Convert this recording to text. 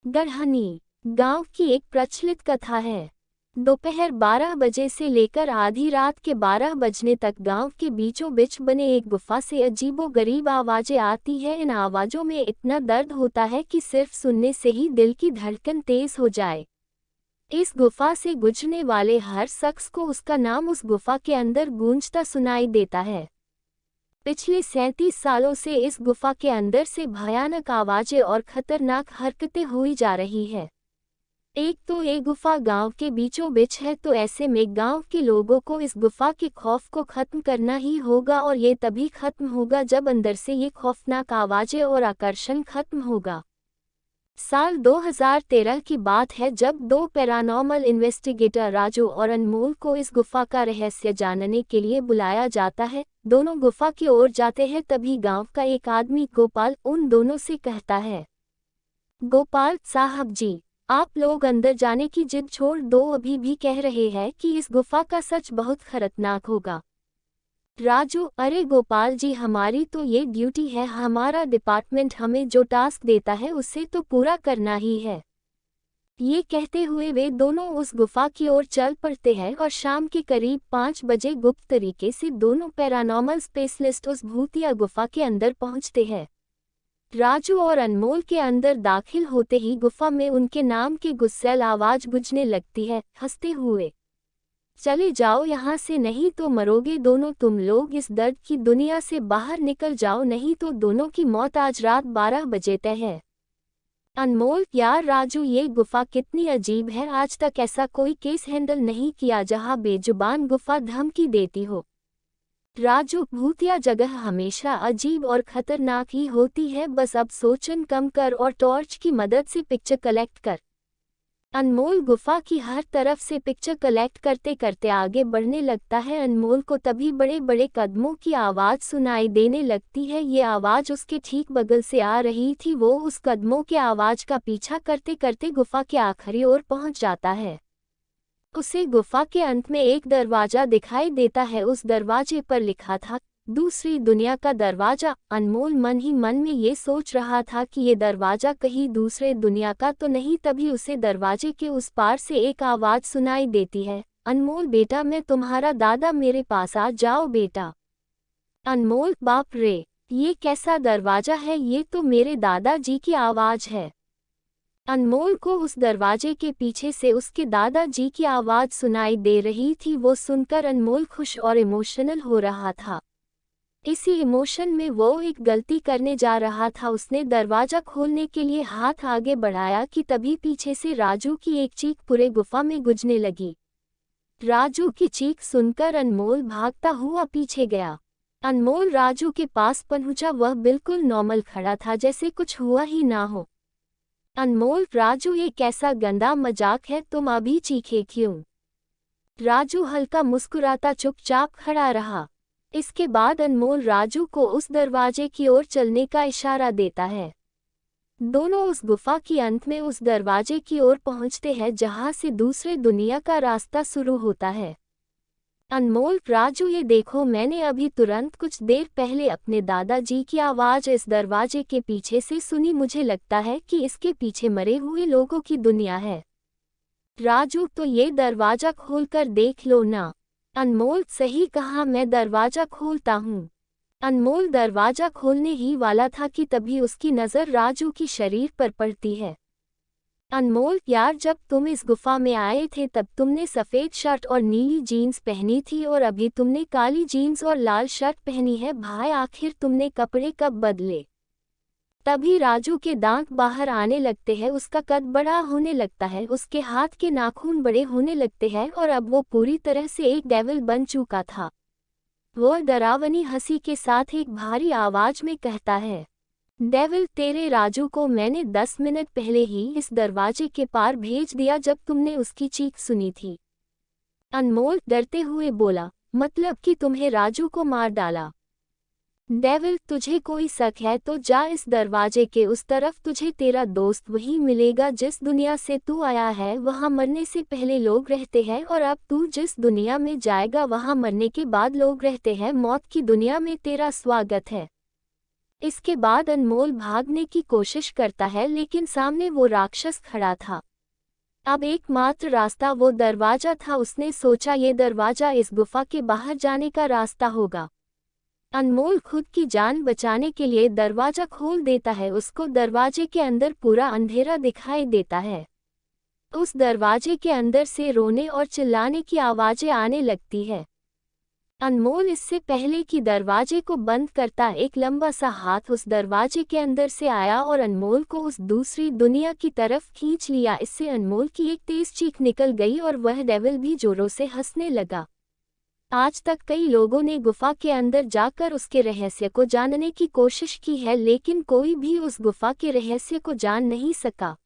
गढ़हनी गांव की एक प्रचलित कथा है। दोपहर 12 बजे से लेकर आधी रात के 12 बजने तक गांव के बीचों बीच बने एक गुफा से अजीबोगरीब आवाजें आती हैं। इन आवाजों में इतना दर्द होता है कि सिर्फ सुनने से ही दिल की धड़कन तेज हो जाए। इस गुफा से गुजरने वाले हर शख्स को उसका नाम उस गुफा के अंदर गूंजता सुनाई देता है। पिछले 37 सालों से इस गुफा के अंदर से भयानक आवाजें और खतरनाक हरकतें हुई जा रही है। एक तो ये गुफा गांव के बीचों बीच है, तो ऐसे में गांव के लोगों को इस गुफा के खौफ को खत्म करना ही होगा, और ये तभी खत्म होगा जब अंदर से ये खौफनाक आवाजें और आकर्षण खत्म होगा। साल 2013 की बात है, जब दो पैरानॉर्मल इन्वेस्टिगेटर राजू और अनमोल को इस गुफा का रहस्य जानने के लिए बुलाया जाता है। दोनों गुफा की ओर जाते हैं, तभी गांव का एक आदमी गोपाल उन दोनों से कहता है, गोपाल साहब जी, आप लोग अंदर जाने की जिद छोड़ दो, अभी भी कह रहे हैं कि इस गुफा का सच बहुत खतरनाक होगा। राजू, अरे गोपाल जी, हमारी तो ये ड्यूटी है, हमारा डिपार्टमेंट हमें जो टास्क देता है उसे तो पूरा करना ही है। ये कहते हुए वे दोनों उस गुफा की ओर चल पड़ते हैं और शाम के करीब 5 बजे गुप्त तरीके से दोनों पैरानॉर्मल स्पेशलिस्ट उस भूतिया गुफा के अंदर पहुंचते हैं। राजू और अनमोल के अंदर दाखिल होते ही गुफा में उनके नाम की गुस्सैल आवाज गूंजने लगती है, हंसते हुए, चले जाओ यहाँ से, नहीं तो मरोगे दोनों तुम लोग, इस दर्द की दुनिया से बाहर निकल जाओ, नहीं तो दोनों की मौत आज रात 12 बजे तय है। अनमोल, यार राजू, ये गुफा कितनी अजीब है, आज तक ऐसा कोई केस हैंडल नहीं किया जहाँ बेजुबान गुफा धमकी देती हो। राजू, भूतिया जगह हमेशा अजीब और खतरनाक ही होती है, बस अब सोचन कम कर और टॉर्च की मदद से पिक्चर कलेक्ट कर। अनमोल गुफा की हर तरफ से पिक्चर कलेक्ट करते करते आगे बढ़ने लगता है। अनमोल को तभी बड़े बड़े कदमों की आवाज़ सुनाई देने लगती है। ये आवाज़ उसके ठीक बगल से आ रही थी। वो उस कदमों के आवाज़ का पीछा करते करते गुफा के आखिरी ओर पहुंच जाता है। उसे गुफा के अंत में एक दरवाजा दिखाई देता है। उस दरवाजे पर लिखा था, दूसरी दुनिया का दरवाजा। अनमोल मन ही मन में ये सोच रहा था कि ये दरवाजा कहीं दूसरे दुनिया का तो नहीं। तभी उसे दरवाजे के उस पार से एक आवाज सुनाई देती है, अनमोल बेटा, मैं तुम्हारा दादा, मेरे पास आ जाओ बेटा। अनमोल, बाप रे, ये कैसा दरवाजा है, ये तो मेरे दादाजी की आवाज है। अनमोल को उस दरवाजे के पीछे से उसके दादाजी की आवाज सुनाई दे रही थी। वो सुनकर अनमोल खुश और इमोशनल हो रहा था। इसी इमोशन में वो एक गलती करने जा रहा था। उसने दरवाजा खोलने के लिए हाथ आगे बढ़ाया कि तभी पीछे से राजू की एक चीख पूरे गुफा में गूंजने लगी। राजू की चीख सुनकर अनमोल भागता हुआ पीछे गया। अनमोल राजू के पास पहुंचा। वह बिल्कुल नॉर्मल खड़ा था, जैसे कुछ हुआ ही ना हो। अनमोल, राजू, ये कैसा गंदा मजाक है, तुम अभी चीखे क्यों? राजू हल्का मुस्कुराता चुपचाप खड़ा रहा। इसके बाद अनमोल राजू को उस दरवाजे की ओर चलने का इशारा देता है। दोनों उस गुफा के अंत में उस दरवाजे की ओर पहुंचते हैं जहां से दूसरे दुनिया का रास्ता शुरू होता है। अनमोल, राजू, ये देखो, मैंने अभी तुरंत कुछ देर पहले अपने दादाजी की आवाज इस दरवाजे के पीछे से सुनी। मुझे लगता है कि इसके पीछे मरे हुए लोगों की दुनिया है। राजू, तो ये दरवाजा खोलकर देख लो ना। अनमोल, सही कहा, मैं दरवाजा खोलता हूँ। अनमोल दरवाजा खोलने ही वाला था कि तभी उसकी नज़र राजू की शरीर पर पड़ती है। अनमोल, यार, जब तुम इस गुफा में आए थे तब तुमने सफ़ेद शर्ट और नीली जीन्स पहनी थी, और अभी तुमने काली जीन्स और लाल शर्ट पहनी है। भाई, आखिर तुमने कपड़े कब बदले? तभी राजू के दांत बाहर आने लगते हैं, उसका कद बड़ा होने लगता है, उसके हाथ के नाखून बड़े होने लगते हैं, और अब वो पूरी तरह से एक डेविल बन चुका था। वो डरावनी हंसी के साथ एक भारी आवाज में कहता है, डेविल, तेरे राजू को मैंने 10 मिनट पहले ही इस दरवाजे के पार भेज दिया जब तुमने उसकी चीख सुनी थी। अनमोल डरते हुए बोला, मतलब कि तुम्हें राजू को मार डाला? डेविल, तुझे कोई शक है तो जा इस दरवाजे के उस तरफ, तुझे तेरा दोस्त वही मिलेगा जिस दुनिया से तू आया है। वहाँ मरने से पहले लोग रहते हैं, और अब तू जिस दुनिया में जाएगा वहाँ मरने के बाद लोग रहते हैं। मौत की दुनिया में तेरा स्वागत है। इसके बाद अनमोल भागने की कोशिश करता है लेकिन सामने वो राक्षस खड़ा था। अब एकमात्र रास्ता वो दरवाजा था। उसने सोचा ये दरवाजा इस गुफा के बाहर जाने का रास्ता होगा। अनमोल खुद की जान बचाने के लिए दरवाजा खोल देता है। उसको दरवाजे के अंदर पूरा अंधेरा दिखाई देता है। उस दरवाजे के अंदर से रोने और चिल्लाने की आवाजें आने लगती है। अनमोल इससे पहले कि दरवाजे को बंद करता एक लंबा सा हाथ उस दरवाजे के अंदर से आया और अनमोल को उस दूसरी दुनिया की तरफ खींच लिया। इससे अनमोल की एक तेज चीख निकल गई और वह डेविल भी जोरों से हंसने लगा। आज तक कई लोगों ने गुफा के अंदर जाकर उसके रहस्य को जानने की कोशिश की है लेकिन कोई भी उस गुफा के रहस्य को जान नहीं सका।